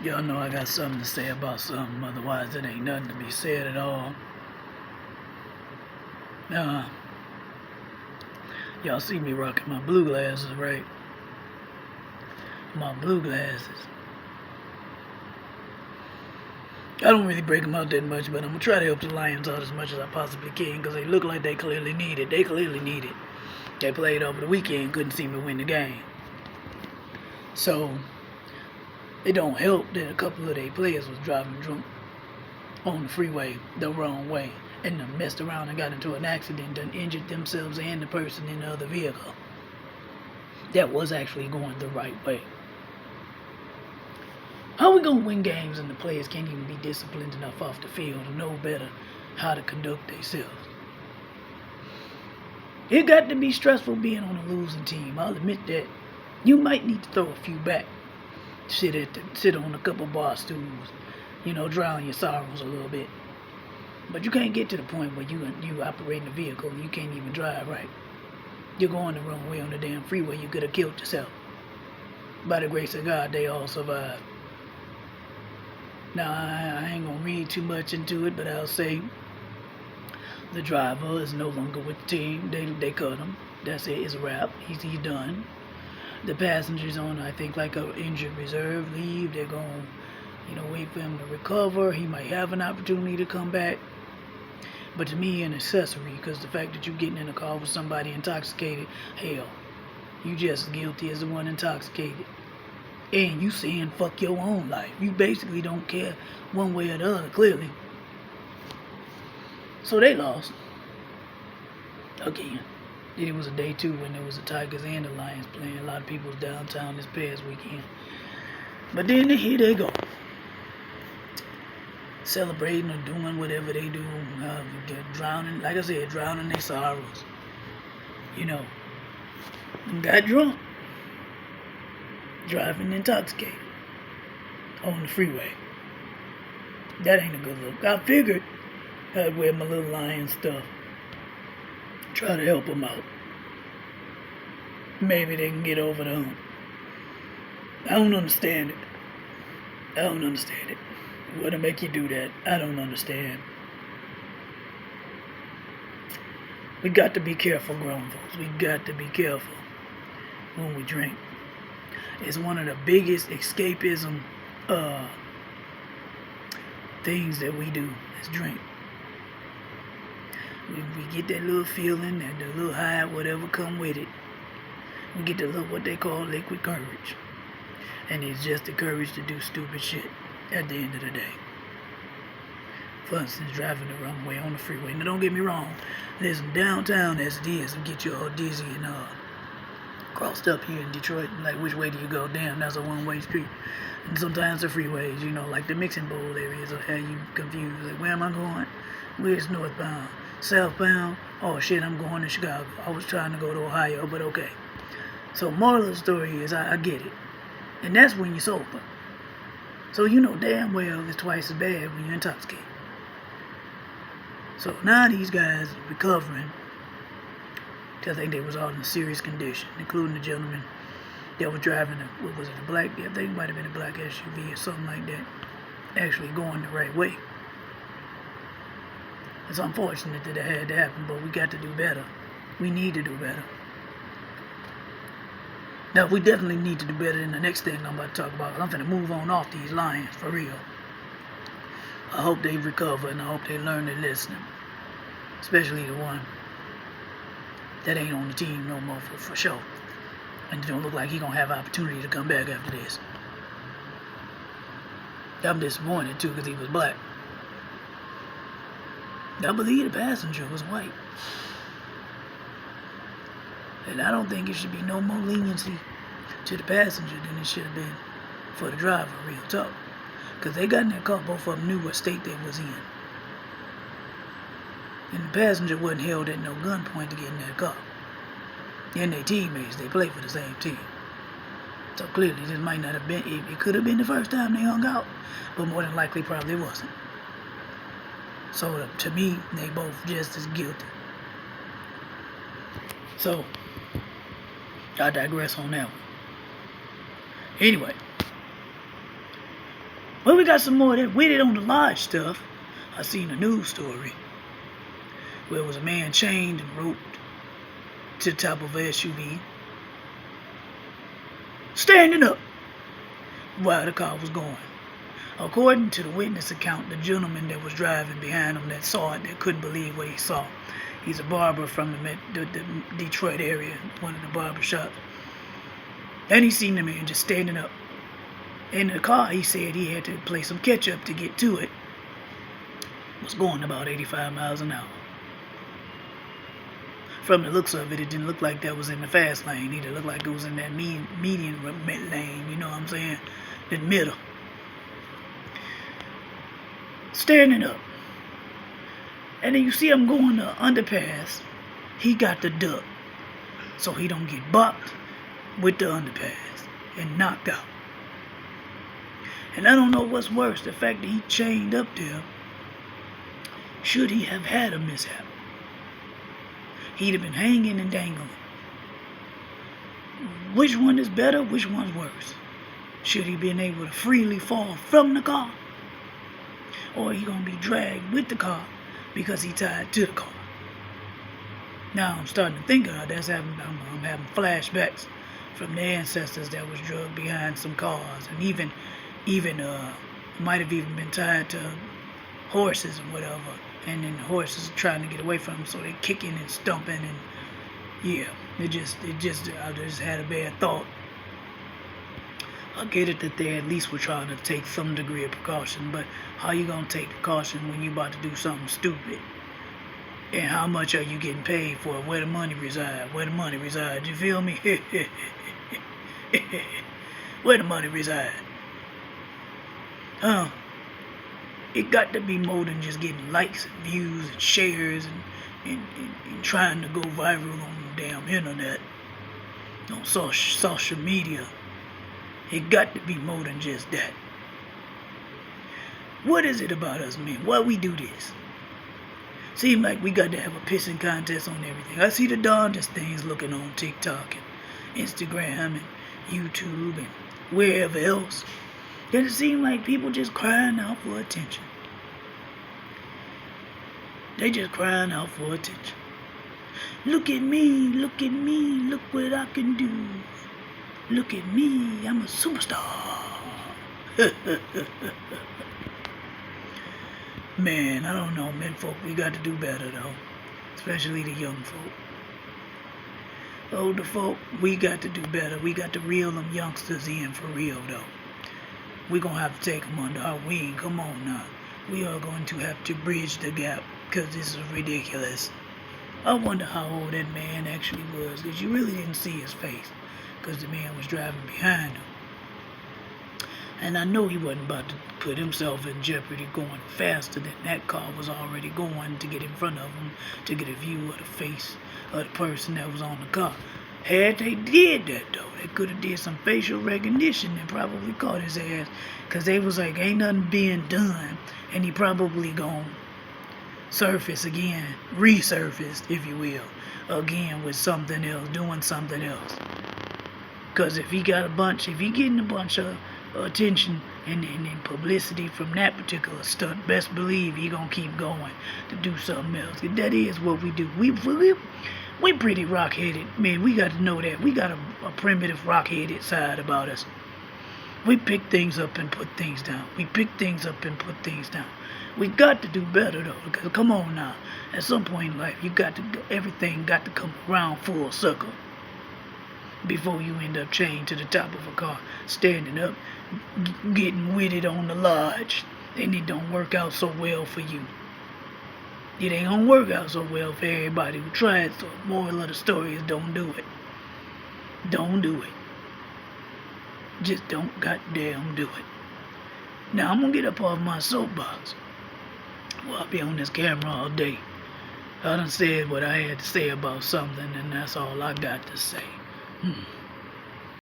Y'all know I got something to say about something, otherwise it ain't nothing to be said at all. Y'all see me rocking my blue glasses, right? My blue glasses. I don't really break them out that much, but I'm going to try to help the Lions out as much as I possibly can because they look like they clearly need it. They clearly need it. They played over the weekend, couldn't seem to win the game. So, it don't help that a couple of their players was driving drunk on the freeway the wrong way and then messed around and got into an accident and injured themselves and the person in the other vehicle. That was actually going the right way. How we gonna win games and the players can't even be disciplined enough off the field to know better how to conduct themselves? It got to be stressful being on a losing team. I'll admit that. You might need to throw a few back. Sit on a couple bar stools. Drown your sorrows a little bit. But you can't get to the point where you operating a vehicle and you can't even drive right. You're going the wrong way on the damn freeway. You could have killed yourself. By the grace of God, they all survived. Now, I ain't going to read too much into it, but I'll say the driver is no longer with the team. They cut him. That's it. It's a wrap. He's done. The passenger's on, I think, like an injured reserve leave. They're going to, wait for him to recover. He might have an opportunity to come back. But to me, an accessory, because the fact that you're getting in a car with somebody intoxicated, hell, you just as guilty as the one intoxicated. And you saying fuck your own life. You basically don't care one way or the other, clearly. So they lost. Again. Then it was a day two when there was the Tigers and the Lions playing. A lot of people was downtown this past weekend. But then here they go. Celebrating or doing whatever they do. They're drowning, like I said, drowning their sorrows. Got drunk. Driving intoxicated on the freeway. That ain't a good look. I figured I'd wear my little lion stuff. Try to help them out. Maybe they can get over the hump. I don't understand it. What'll make you do that? I don't understand. We got to be careful, grown folks. We got to be careful when we drink. It's one of the biggest escapism things that we do is drink. We get that little feeling and the little high, whatever come with it. We get the little, what they call liquid courage. And it's just the courage to do stupid shit at the end of the day. For instance, driving the wrong way on the freeway. Now don't get me wrong, there's some downtown SDs that get you all dizzy and crossed up here in Detroit, like which way do you go? Damn, that's a one-way street. And sometimes the freeways, like the mixing bowl areas will have you confused. Like, where am I going? Where's northbound? Southbound? Oh shit, I'm going to Chicago. I was trying to go to Ohio, but okay. So moral of the story is I get it. And that's when you're sober. So you know damn well it's twice as bad when you're intoxicated. So now these guys recovering. I think they was all in a serious condition, including the gentleman that was driving I think it might have been a black SUV or something like that, actually going the right way. It's unfortunate that it had to happen, but we got to do better. We need to do better. Now, we definitely need to do better than the next thing I'm about to talk about. I'm going to move on off these Lions, for real. I hope they recover, and I hope they learn their lesson. Especially the one that ain't on the team no more for sure. And it don't look like he gonna have an opportunity to come back after this. I'm disappointed too because he was black. I believe the passenger was white. And I don't think it should be no more leniency to the passenger than it should have been for the driver, real talk. Because they got in that car, both of them knew what state they was in. And the passenger wasn't held at no gunpoint to get in that car. And their teammates, they play for the same team. So clearly this might not have been, it could have been the first time they hung out, but more than likely probably wasn't. So to me, they both just as guilty. So, I digress on that one. Anyway, Well, we got some more of that with it on the lodge stuff. I seen a news story where it was a man chained and roped to the top of a SUV, standing up while the car was going. According to the witness account, the gentleman that was driving behind him that saw it, that couldn't believe what he saw. He's a barber from the Detroit area, one of the barber shops. And he seen the man just standing up. In the car, he said he had to play some catch-up to get to it. Was going about 85 miles an hour. From the looks of it, it didn't look like that was in the fast lane either. It looked like it was in that median lane, you know what I'm saying? The middle. Standing up. And then you see him going to underpass. He got the duck, so he don't get bopped with the underpass and knocked out. And I don't know what's worse, the fact that he chained up there. Should he have had a mishap, he'd have been hanging and dangling. Which one is better? Which one's worse? Should he been able to freely fall from the car? Or he gonna be dragged with the car because he tied to the car? Now I'm starting to think of that's I'm having flashbacks from the ancestors that was drugged behind some cars, and even might have even been tied to horses or whatever, and then the horses are trying to get away from them, so they kicking and stumping, and yeah, I just had a bad thought. I get it that they at least were trying to take some degree of precaution, but how you gonna take precaution when you about to do something stupid? And how much are you getting paid for it? Where the money reside? Where the money reside? You feel me? Where the money reside? It got to be more than just getting likes and views and shares and trying to go viral on the damn internet, on social media. It got to be more than just that. What is it about us, men? Why we do this? Seem like we got to have a pissing contest on everything. I see the darndest things looking on TikTok and Instagram and YouTube and wherever else. Then it seems like people just crying out for attention. They just crying out for attention. Look at me, look at me, look what I can do. Look at me, I'm a superstar. Man, I don't know, men folk, we got to do better though. Especially the young folk. Older folk, we got to do better. We got to reel them youngsters in for real though. We're going to have to take them under our wing. Come on now. We are going to have to bridge the gap because this is ridiculous. I wonder how old that man actually was, because you really didn't see his face because the man was driving behind him. And I know he wasn't about to put himself in jeopardy going faster than that car was already going to get in front of him to get a view of the face of the person that was on the car. Had they did that though, they could have did some facial recognition and probably caught his ass, because they was like, ain't nothing being done, and he probably gone surface again, resurfaced, if you will, again with something else, doing something else. Because if he getting a bunch of attention and publicity from that particular stunt, best believe he gonna keep going to do something else. That is what we do. We pretty rock-headed, man. We got to know that. We got a primitive rock-headed side about us. We pick things up and put things down. We pick things up and put things down. We got to do better though, because come on now. At some point in life, everything got to come around full circle before you end up chained to the top of a car, standing up, getting with it on the lodge, and it don't work out so well for you. It ain't gonna work out so well for everybody who tried, so moral of the story is don't do it. Don't do it. Just don't goddamn do it. Now I'm gonna get up off my soapbox. Well, I'll be on this camera all day. I done said what I had to say about something, and that's all I got to say.